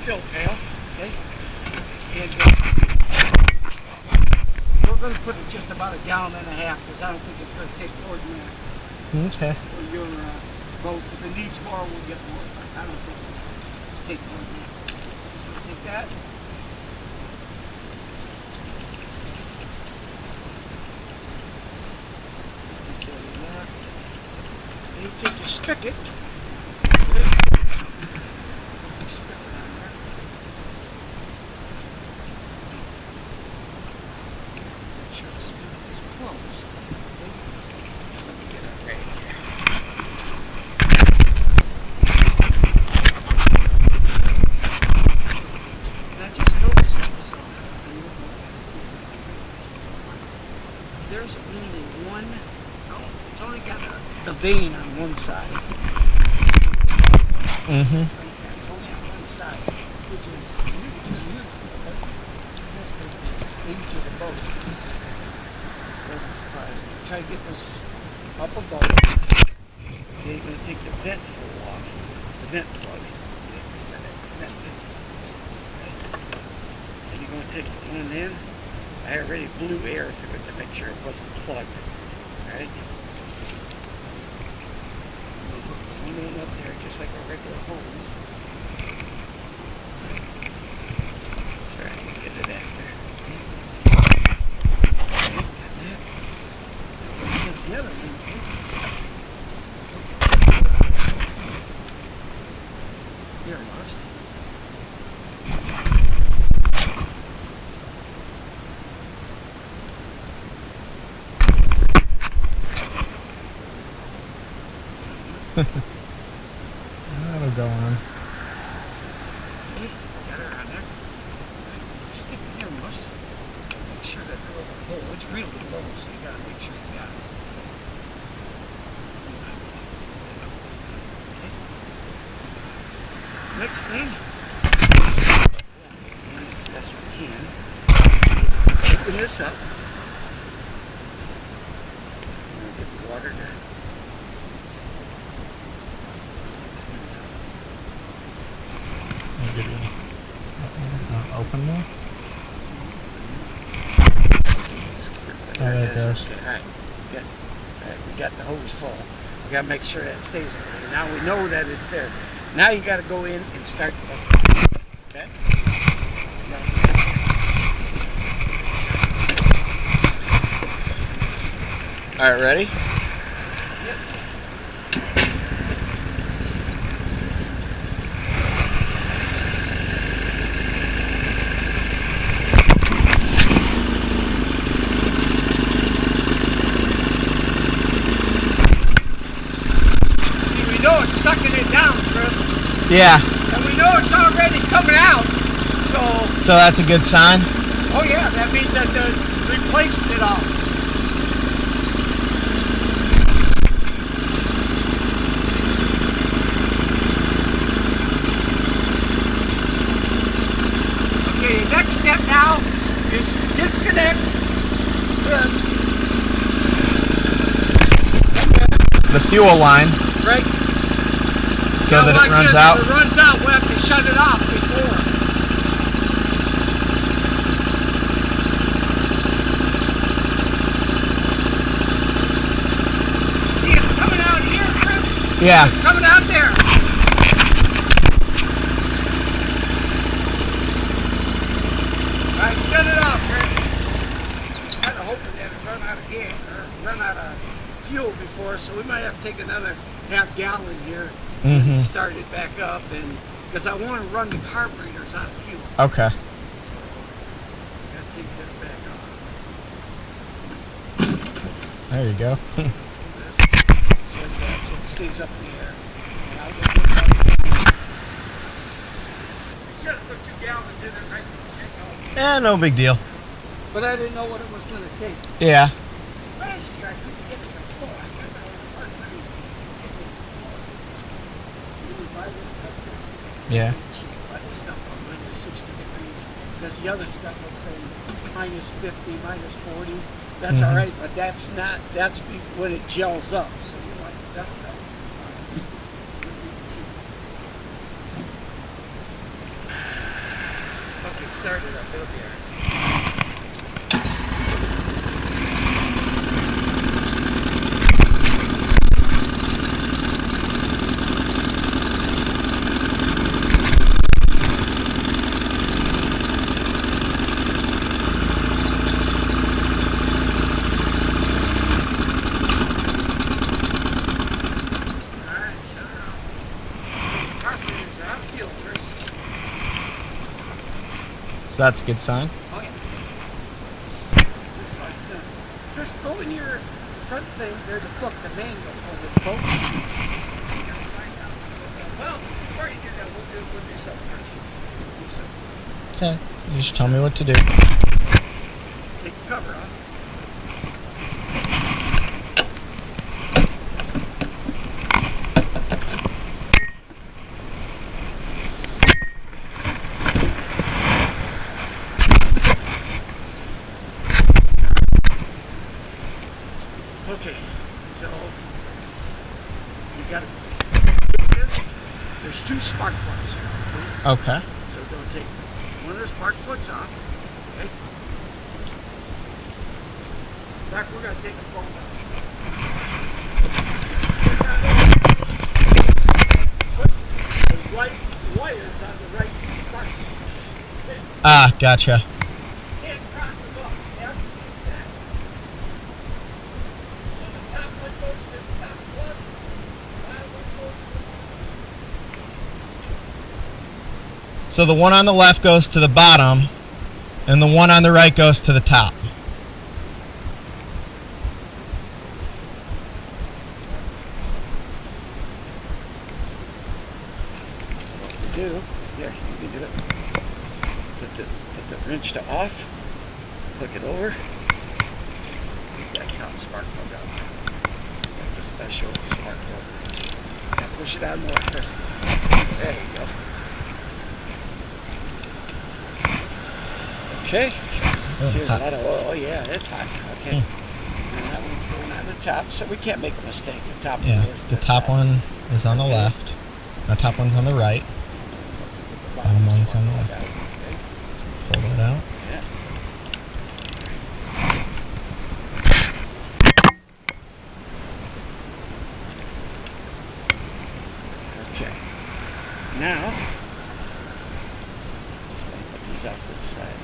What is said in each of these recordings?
fill pail. Okay. And we're going to put it just about 1.5 gallons because I don't think it's going to take more than that. Okay. For your boat. If it needs more, we'll get more. But I don't think it'll take more than that. So just going to take that. You take your spigot. Make sure the spigot is closed. Let me get it right here. And I just noticed something. There's only one. It's only got the vein on one side. Mm-hmm. It's only on one side, which is usual. Age of the boat. Doesn't surprise me. Try to get this up above. Okay, you're going to take the vent hole off. The vent plug. And you're going to take one in. I already blew air through it to make sure it wasn't plugged. Alright? One in up there just like a regular hose. Try and get it after. The other one is earmuffs. That'll go on. Okay, got her on there. Stick the earmuffs. Make sure that they're over the hole. It's really low, so you gotta make sure you got it. Okay. Next thing, as best we can, open this up. Get the water there. Open more? There there it it is. goes. Okay, all right. We got the hose full. We got to make sure that stays in there. Now we know that it's there. Now you got to go in and start the boat. Okay? All right, ready? Sucking it down, Chris. Yeah. And we know it's already coming out, so... So that's a good sign? Oh yeah, that means that it's replaced it all. Okay, the next step now is to disconnect this. The fuel line. Right. So that it runs out? If it runs out, we'll have to shut it off before. See, it's coming out here, Chris? Yeah. It's coming out there. Alright, shut it off, Chris. I'm kind of hoping that it run out of gas, or run out of fuel before, so we might have to take another .5 gallon here. And start it back up, and because I want to run the carburetors on fuel. Okay. So, gotta take this back off. There you go. So it stays up in the air. And I'll get this up. Should have put 2 gallons in it right from the get-go. No big deal. But I didn't know what it was going to take. Yeah. Last year I couldn't get to the floor. I had a hard time getting to the floor. You would buy this stuff. Yeah. Cheap. Buy this stuff on -60 degrees. Because the other stuff will say -50, -40. That's all right, but that's not. That's when it gels up. So you want that stuff. start it up. It'll be all right. So that's a good sign. Oh, yeah. Just go in your front thing. There's a book, the manual for this boat. Well, before you do that, we'll do something first. Okay. You just tell me what to do. Take the cover off. Okay, so you got to take this. There's 2 spark plugs here. Okay. So go take one of the spark plugs off. Okay. In fact, we're going to take a phone out. Put the right wires on the right spark plug. Ah, gotcha. And cross them up. After you do that. So the top one goes to the top plug. Bottom one goes to So the one on the left goes to the bottom, and the one on the right goes to the top. do, there, you can do it. Put the wrench to off, hook it over, take that top spark plug out. That's a special spark plug. Now push it out more, Chris. There you go. Okay. See, there's a lot of oil. Oh yeah, it's hot. Okay. And that one's going on the top, so we can't make a mistake. The top one goes to the top one is on the left. The top one's on the right. Bottom one's on the left. Pull it out. Yeah. Okay. Now, put these off to the side.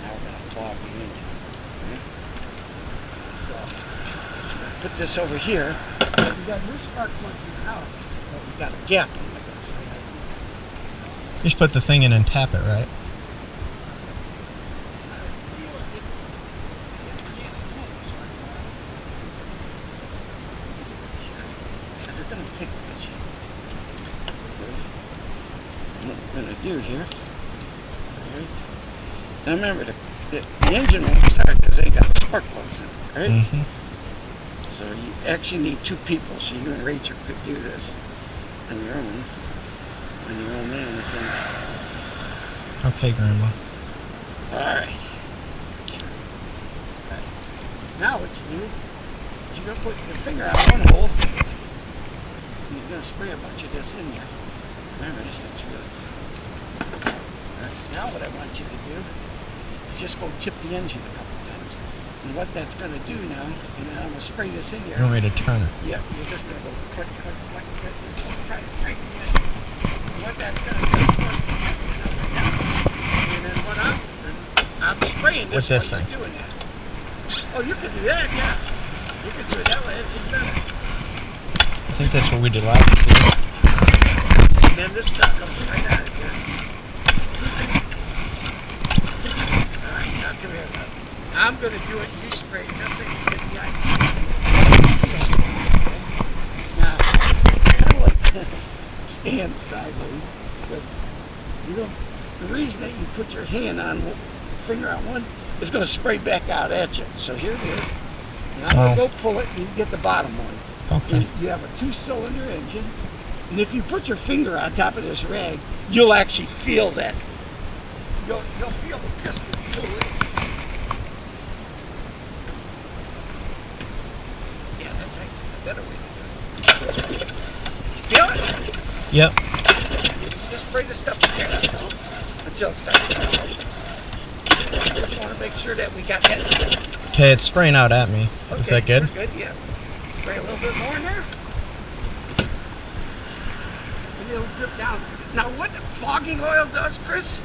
Now we're going to fog the engine. Okay. So, just going to put this over here. We got new spark plugs in the house, but we got a gap in it. Just put the thing in and tap it, right? Because it doesn't take much. What we're going to do here. Right. Now remember, the engine won't start because they got spark plugs in it, right? Mm-hmm. So you actually need 2 people, so you and Rachel could do this on your own. On your own man. Okay, Grandma. Alright. Now what you do is you're going to put your finger out one hole and you're going to spray a bunch of this in there. Remember, this thing's really good. Right. Now what I want you to do is just go tip the engine a couple times. And what that's going to do now, and I'm going to spray this in here. You want me to turn it? Yeah, you're just going to go click, click, click, click. Just try to tighten it. And what that's going to do is force the piston up and down. And then what I'm spraying this with this while thing. you're doing that. Oh, you could do that, yeah. You could do it that way. That's even better. I think that's what we did last year. And then this stuff comes right out of here. All right, now come here. I'm going to do it. You spray it just so you get the idea. Now, I don't like to stand sideways because you don't. The reason that you put your hand on, finger on one, is going to spray back out at you. So here it is. And I'm going to go pull it and you get the bottom one. Okay. And you have a 2-cylinder engine. And if you put your finger on top of this rag, you'll actually feel that. You'll feel the piston pull in. Yeah, that's actually a better way to do it. Feel it? Yep. Just spray the stuff together. until it starts to melt. Just want to make sure that we got that. Okay, it's spraying out at me. Okay, Is that good? we're good, yeah. Spray a little bit more in there. And it'll drip down. Now what the fogging oil does, Chris,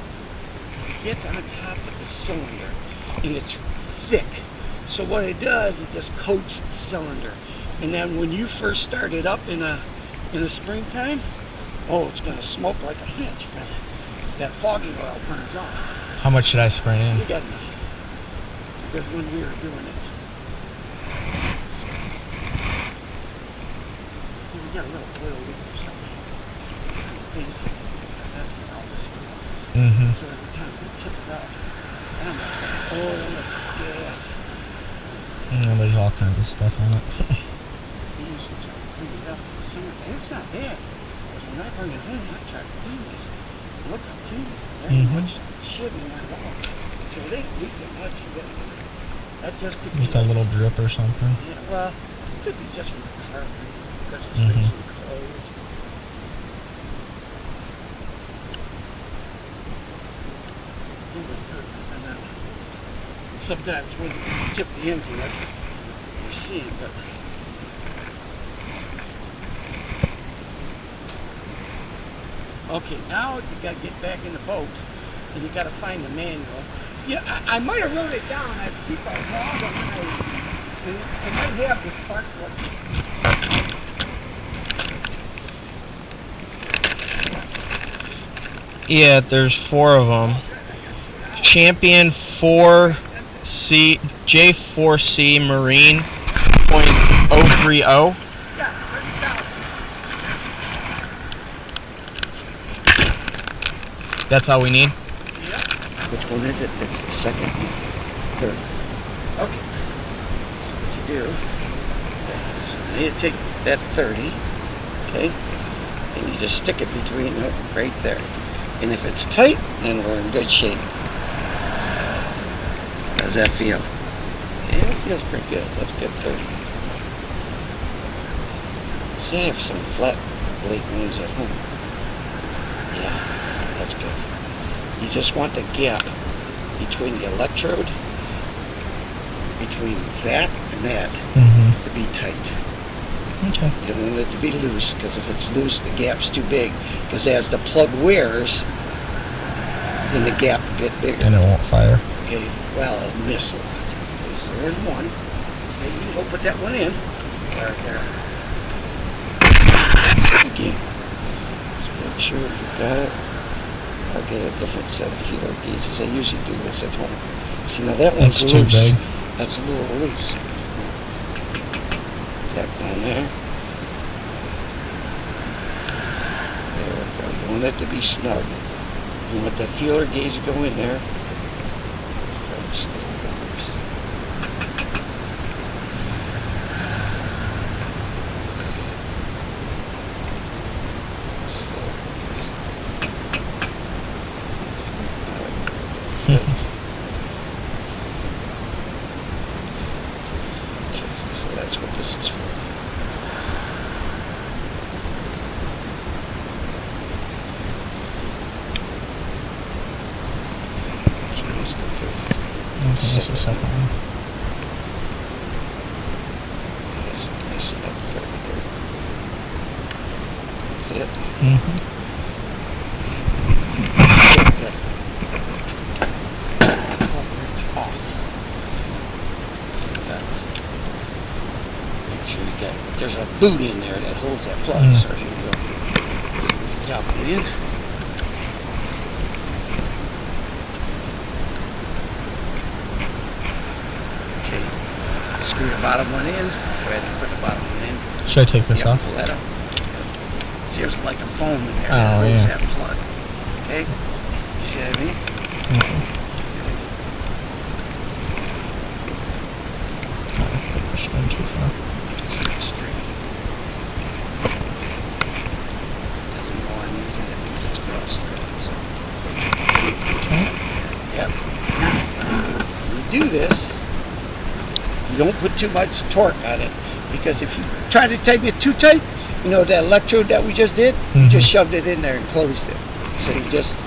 it gets on top of the cylinder and it's thick. So what it does is just coats the cylinder. And then when you first start it up in the springtime, oh, it's gonna smoke like a hitch because that fogging oil burns off. How much should I spray in? You got enough. Because when we were doing it, see, we got a little oil leak or something on the face of it, because that's where all this oil is. So every time we tip it up, I don't know if it's oil, if it's gas. There's all kinds of stuff on it. We usually try to clean it up in the summertime. It's not bad, because when I bring it in, I try to clean this. Look how clean it is. There ain't much shit in that at all. So it ain't leaking much. That just could be Just a little drip or something. Yeah, well, it could be just from the carburetor because the station's closed. And then sometimes when you tip the engine, that's what you see. But okay, now you got to get back in the boat and you got to find the manual. Yeah, I might have wrote it down. I keep a log on and I might have the spark plug. Yeah, there's 4 of them. Champion 4C J4C Marine .030. Yeah, 30,000. That's all we need. Which one is it? It's the second one. Third. Okay. What you do, so you take that 30, okay, and you just stick it between it right there. And if it's tight, then we're in good shape. How's that feel? Yeah, it feels pretty good. That's good 30. See, I have some flat blade ones at home. Yeah, that's good. You just want the gap between the electrode, between that and that, to be tight. Okay. You don't want it to be loose, because if it's loose, the gap's too big. Because as the plug wears, then the gap will get bigger. And it won't fire. Okay, well, it'll miss a lot. Okay, so there's one. Okay, you can go put that one in. Right there. Again. Just make sure you got it. I'll get a different set of feeler gauges. I usually do this at home. See, now that one's That's loose. too big. That's a little loose. That one there. There we go. You want it to be snug. You want the feeler gauge to go in there. Still goes. So that's what this is for. That's the second one. That's it. Make sure you got, there's a boot in there that holds that plug. So here you go. Drop it in. Screw the bottom one in. Go ahead and put the bottom one in. Should I take this off? Pull that up. See, there's like a foam in there. Oh, that yeah. That plug. Okay? You see what I mean? Pushing too far. Straight. Doesn't know I'm using it because it's cross threaded. So. Okay. Yep. When you do this, you don't put too much torque on it, because if you try to tighten it too tight, you know that electrode that we just did, you just shoved it in there and closed it. So you just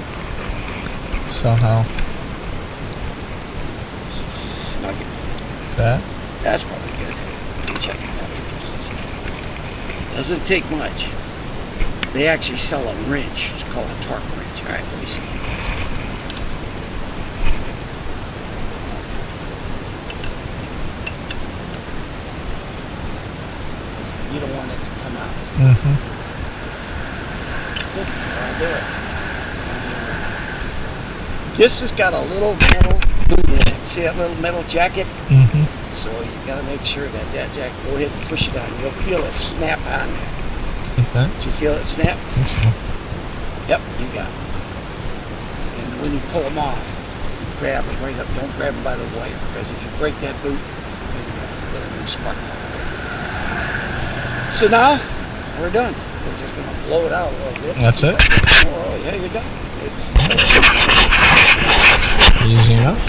So how? Snug it. That? That's probably good. Check it out just a second. Doesn't take much. They actually sell a wrench. It's called a torque wrench. All right, let me see. You don't want it to come out. Mm-hmm. I'll do it. This has got a little metal boot in it. See that little metal jacket? Mm-hmm. So you got to make sure that jacket, go ahead and push it on. You'll feel it snap on there. Like that? Did you feel it snap? I think so. Yep, you got it. And when you pull them off, grab them right up. Don't grab them by the wire, because if you break that boot, then you have to get a new spark plug. So now, we're done. We're just going to blow it out a little bit. That's it? Oh, yeah, you're done. It's Easy enough.